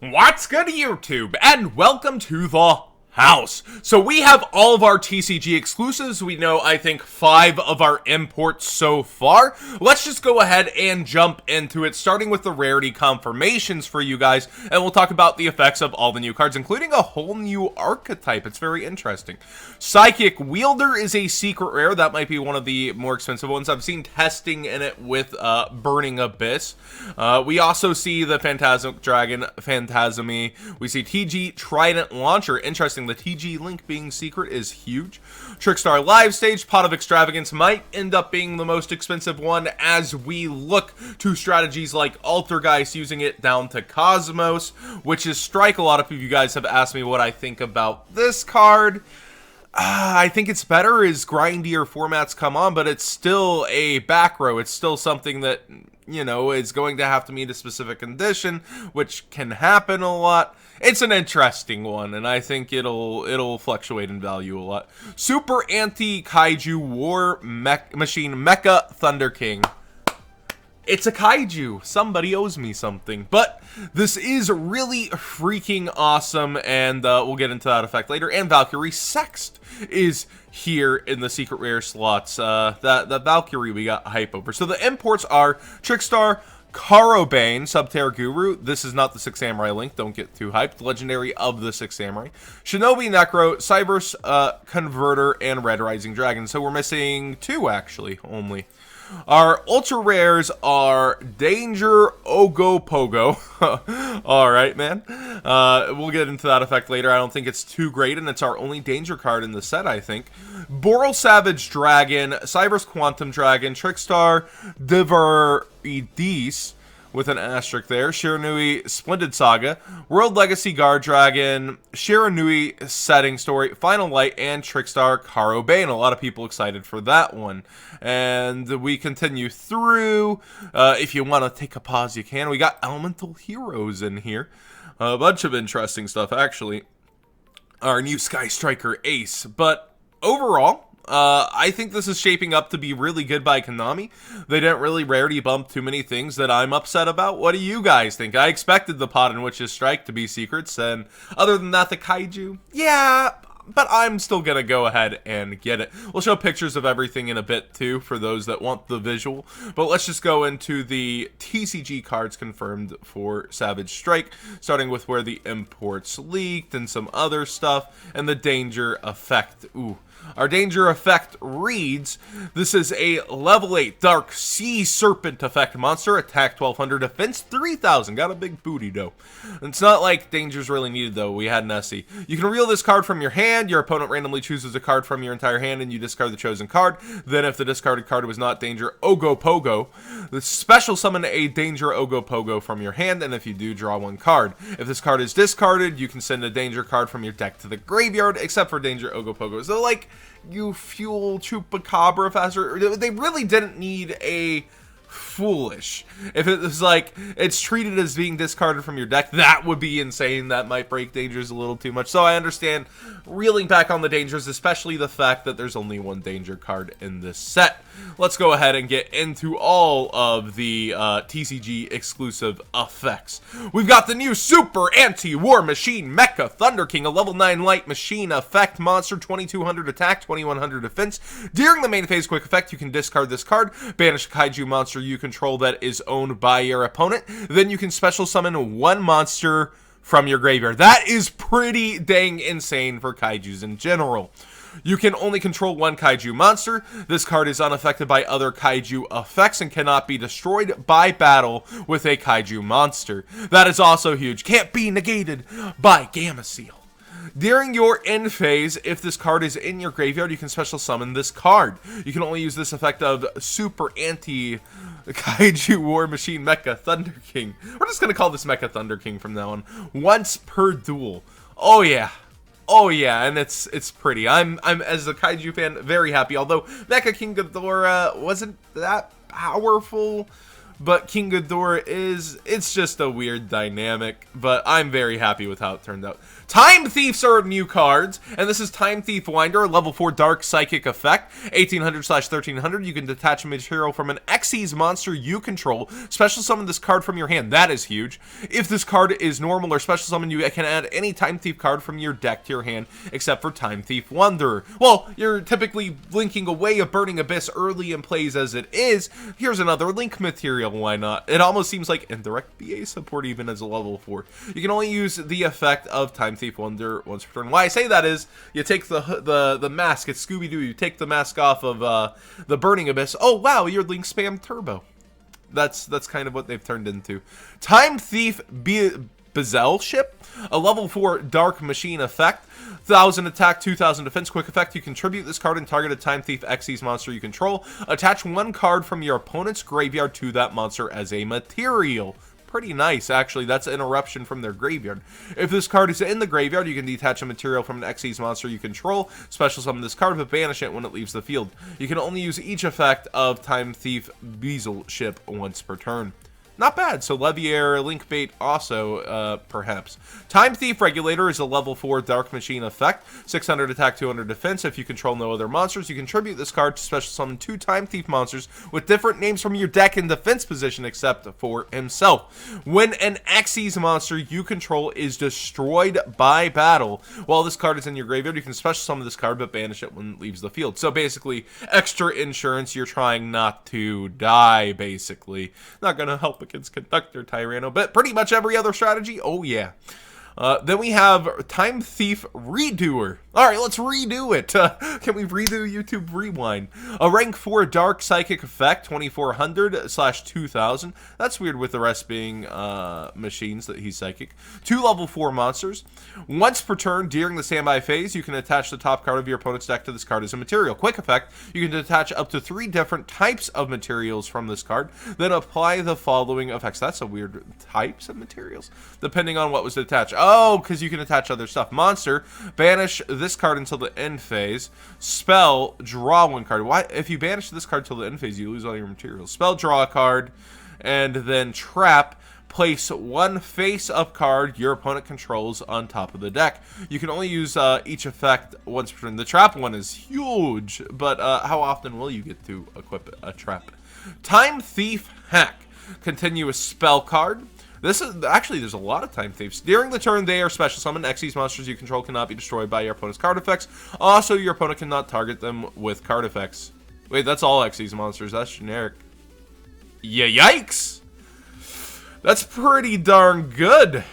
What's good, YouTube, and welcome to the house. So we have all of our TCG exclusives. We know, I think, 5 of our imports so far. Let's just go ahead and jump into it, starting with the rarity confirmations for you guys, and we'll talk about the effects of all the new cards, including a whole new archetype. It's very interesting. Psychic Wielder is a secret rare. That might be one of the more expensive ones. I've seen testing in it with Burning Abyss. We also see the Phantasmic Dragon, Phantasmy. We see TG Trident Launcher. Interesting. The TG Link being secret is huge. Trickstar Live Stage, Pot of Extravagance might end up being the most expensive one as we look to strategies like Altergeist, using it down to Cosmos, which is Strike. A lot of you guys have asked me what I think about this card. I think it's better as grindier formats come on, but it's still a back row. It's still something that, you know, is going to have to meet a specific condition, which can happen a lot. It's an interesting one, and I think it'll fluctuate in value a lot. Super Anti-Kaiju War Machine Mecha Thunder King. It's a kaiju. Somebody owes me something. But this is really freaking awesome, and we'll get into that effect later. And Valkyrie Sext is here in the secret rare slots. That Valkyrie we got hype over. So the imports are Trickstar, Karobane, Subterra Guru. This is not the Six Samurai link. Don't get too hyped. Legendary of the Six Samurai. Shinobi Necro, Cyberse Converter, and Red Rising Dragon. So we're missing 2, actually, only. Our ultra rares are Danger Ogopogo. Alright, man. We'll get into that effect later. I don't think it's too great, and it's our only danger card in the set, I think. Boral Savage Dragon, Cyberse Quantum Dragon, Trickstar Raritys, with an asterisk there, Shiranui Splendid Saga, World Legacy Guard Dragon, Shiranui Setting Story, Final Light, and Trickstar Karobane. A lot of people excited for that one. And we continue through. If you want to take a pause, you can. We got Elemental Heroes in here. A bunch of interesting stuff, actually. Our new Sky Striker Ace. But overall, I think this is shaping up to be really good by Konami. They didn't really rarity bump too many things that I'm upset about. What do you guys think? I expected the Pot and Witch's Strike to be secrets, and other than that, the Kaiju, yeah, but I'm still gonna go ahead and get it. We'll show pictures of everything in a bit too for those that want the visual, but let's just go into the TCG cards confirmed for Savage Strike, starting with where the imports leaked and some other stuff, and the danger effect. Ooh. Our danger effect reads, this is a level 8 Dark Sea Serpent effect monster, attack 1200, defense 3000, got a big booty though. It's not like danger's really needed though, we had Nessie. You can reel this card from your hand, your opponent randomly chooses a card from your entire hand and you discard the chosen card. Then if the discarded card was not Danger Ogopogo, the special summon a Danger Ogopogo from your hand, and if you do, draw 1 card. If this card is discarded, you can send a danger card from your deck to the graveyard, except for Danger Ogopogo. So like, you fuel Chupacabra faster. They really didn't need a foolish. If it was like it's treated as being discarded from your deck, that would be insane. That might break dangers a little too much. So I understand reeling back on the dangers, especially the fact that there's only 1 danger card in this set. Let's go ahead and get into all of the TCG exclusive effects. We've got the new Super Anti-War Machine Mecha Thunder King, a level 9 light machine effect monster, 2200 attack, 2100 defense. During the main phase quick effect, you can discard this card, banish a kaiju monster you control that is owned by your opponent. Then you can special summon 1 monster from your graveyard. That is pretty dang insane for kaijus in general. You can only control 1 kaiju monster. This card is unaffected by other kaiju effects and cannot be destroyed by battle with a kaiju monster. That is also huge. Can't be negated by Gamma Seal. During your end phase, if this card is in your graveyard, you can special summon this card. You can only use this effect of Super Anti-Kaiju War Machine Mecha Thunder King. We're just going to call this Mecha Thunder King from now on. Once per duel. Oh yeah. Oh yeah, and it's pretty. I'm as a Kaiju fan very happy. Although Mecha King Ghidorah wasn't that powerful, But King Ghidorah it's just a weird dynamic, but I'm very happy with how it turned out. Time Thieves are new cards, and this is Time Thief Winder, level 4 Dark Psychic effect, 1800/1300. You can detach a material from an Xyz monster you control, special summon this card from your hand. That is huge. If this card is normal or special summon, you can add any Time Thief card from your deck to your hand, except for Time Thief Wanderer. Well, you're typically blinking away a Burning Abyss early in plays as it is. Here's another link material, why not? It almost seems like indirect BA support even as a level 4. You can only use the effect of Time Thief Wanderer once per turn. Why I say that is, you take the mask, it's Scooby-Doo, you take the mask off of the Burning Abyss. Oh wow, you're Link Spam Turbo. That's kind of what they've turned into. Time Thief Bezel Ship, a level 4 Dark Machine effect, 1000 attack, 2000 defense, quick effect. You contribute this card and target a Time Thief Xyz monster you control. Attach one card from your opponent's graveyard to that monster as a material. Pretty nice, actually. That's an eruption from their graveyard. If this card is in the graveyard, you can detach a material from an Xyz monster you control, special summon this card, but banish it when it leaves the field. You can only use each effect of Time Thief Bezel Ship once per turn. Not bad. So Leviair, Link Bait also, perhaps. Time Thief Regulator is a level 4 Dark Machine effect. 600 attack, 200 defense. If you control no other monsters, you contribute this card to special summon 2 Time Thief monsters with different names from your deck in defense position except for himself. When an Xyz monster you control is destroyed by battle, while this card is in your graveyard, you can special summon this card but banish it when it leaves the field. So basically, extra insurance, you're trying not to die, basically. Not gonna help against Conductor Tyranno, but pretty much every other strategy, oh yeah. Then we have Time Thief Redoer. Alright, let's redo it. Can we redo YouTube Rewind? A rank 4 Dark Psychic effect, 2400/2000. That's weird with the rest being machines that he's psychic. 2 level 4 monsters. Once per turn during the standby phase, you can attach the top card of your opponent's deck to this card as a material. Quick effect, you can detach up to 3 different types of materials from this card, then apply the following effects. That's a weird types of materials, depending on what was attached. Oh, because you can attach other stuff. Monster, banish this card until the end phase. Spell, draw 1 card. Why? If you banish this card till the end phase, you lose all your materials. Spell, draw a card, and then trap. Place 1 face-up card your opponent controls on top of the deck. You can only use each effect once per turn. The trap one is huge, but how often will you get to equip a trap? Time Thief Hack. Continuous spell card. This is actually, there's a lot of Time Thieves. During the turn, they are special summoned. Xyz monsters you control cannot be destroyed by your opponent's card effects. Also, your opponent cannot target them with card effects. Wait, that's all Xyz monsters. That's generic. Yeah, yikes! That's pretty darn good.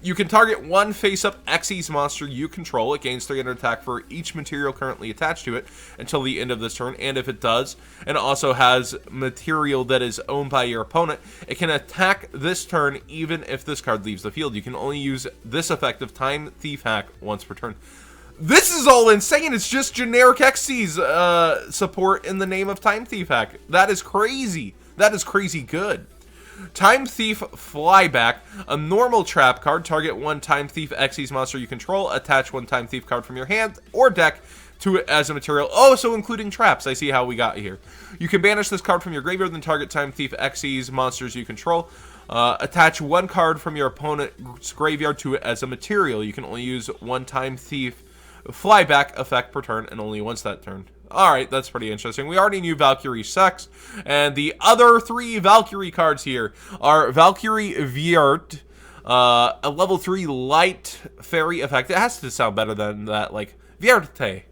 You can target 1 face-up Xyz monster you control. It gains 300 attack for each material currently attached to it until the end of this turn. And if it does, and also has material that is owned by your opponent, it can attack this turn even if this card leaves the field. You can only use this effect of Time Thief Hack once per turn. This is all insane. It's just generic Xyz support in the name of Time Thief Hack. That is crazy. That is crazy good. Time Thief Flyback, a normal trap card. Target 1 Time Thief Xyz monster you control. Attach 1 Time Thief card from your hand or deck to it as a material. Oh, so including traps. I see how we got here. You can banish this card from your graveyard, then target Time Thief Xyz monsters you control. Attach 1 card from your opponent's graveyard to it as a material. You can only use 1 Time Thief Flyback effect per turn, and only once that turn. Alright, that's pretty interesting. We already knew Valkyrie Sex, and the other 3 Valkyrie cards here are Valkyrie Viert, a level 3 light fairy effect. It has to sound better than that, like Vierte.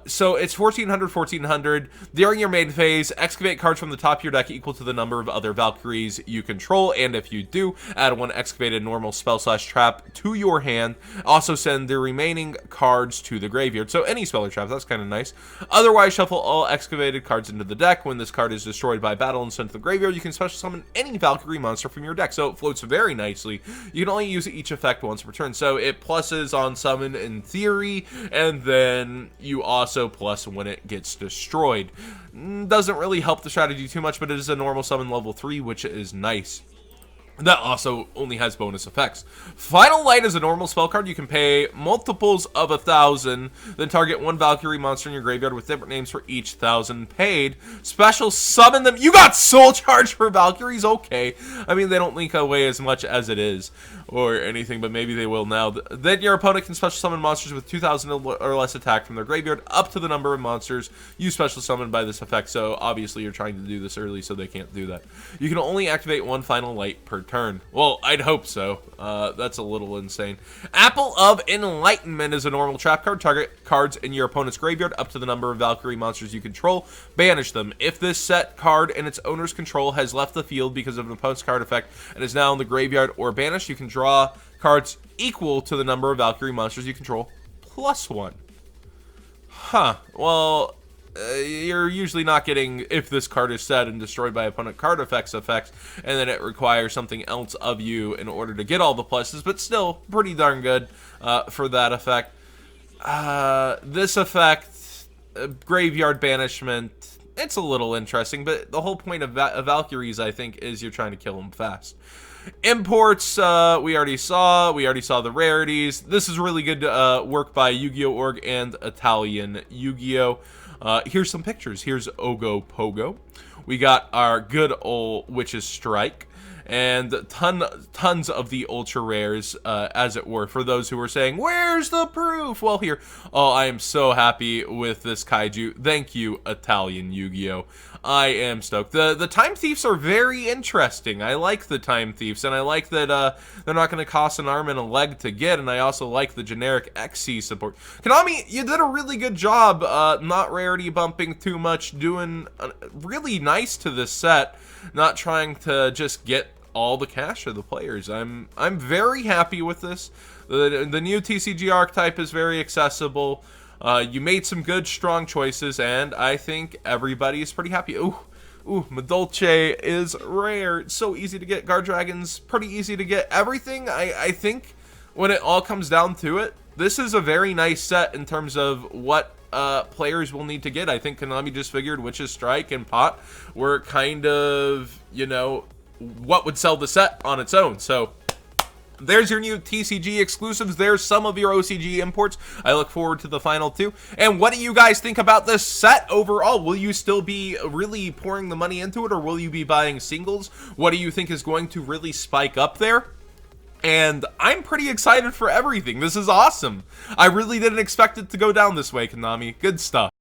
So it's 1400. During your main phase, excavate cards from the top of your deck equal to the number of other Valkyries you control, and if you do, add 1 excavated normal spell/trap to your hand. Also send the remaining cards to the graveyard. So any spell or trap, that's kind of nice. Otherwise, shuffle all excavated cards into the deck. When this card is destroyed by battle and sent to the graveyard, you can special summon any Valkyrie monster from your deck. So it floats very nicely. You can only use each effect once per turn. So it pluses on summon in theory, and then you also plus when it gets destroyed. Doesn't really help the strategy too much, but it is a normal summon level 3, which is nice. That also only has bonus effects. Final Light is a normal spell card. You can pay multiples of 1,000, then target one Valkyrie monster in your graveyard with different names for each 1,000 paid. Special summon them. You got Soul Charge for Valkyries? Okay. I mean, they don't link away as much as it is or anything, but maybe they will now. Then your opponent can special summon monsters with 2,000 or less attack from their graveyard up to the number of monsters you special summon by this effect. So obviously you're trying to do this early, so they can't do that. You can only activate one Final Light per turn. Well, I'd hope so. That's a little insane. Apple of Enlightenment is a normal trap card. Target cards in your opponent's graveyard up to the number of Valkyrie monsters you control. Banish them. If this set card and its owner's control has left the field because of an opponent's card effect and is now in the graveyard or banished, you can draw cards equal to the number of Valkyrie monsters you control +1. Huh. Well, you're usually not getting if this card is set and destroyed by opponent card effects, and then it requires something else of you in order to get all the pluses, but still pretty darn good for that effect. This effect, Graveyard Banishment, it's a little interesting, but the whole point of Valkyries, I think, is you're trying to kill them fast. Imports, we already saw the Rarities. This is really good work by Yu-Gi-Oh! Org and Italian Yu-Gi-Oh! Here's some pictures. Here's Ogo Pogo. We got our good old Witch's Strike. And tons of the ultra rares, as it were, for those who were saying, where's the proof? Well, here. Oh, I am so happy with this Kaiju. Thank you, Italian Yu-Gi-Oh! I am stoked. The Time Thieves are very interesting. I like the Time Thieves, and I like that they're not going to cost an arm and a leg to get, and I also like the generic XC support. Konami, you did a really good job not rarity bumping too much, doing really nice to this set, not trying to just get all the cash of the players. I'm very happy with this. The new TCG Archetype is very accessible. You made some good, strong choices, and I think everybody is pretty happy. Ooh, Madolche is rare. It's so easy to get. Guard Dragon's pretty easy to get. Everything, I think, when it all comes down to it, this is a very nice set in terms of what players will need to get. I think Konami just figured Witch's Strike and Pot were kind of, you know, what would sell the set on its own. So there's your new TCG exclusives. There's some of your OCG imports. I look forward to the final two. And what do you guys think about this set overall? Will you still be really pouring the money into it, or will you be buying singles? What do you think is going to really spike up there? And I'm pretty excited for everything. This is awesome. I really didn't expect it to go down this way, Konami. Good stuff.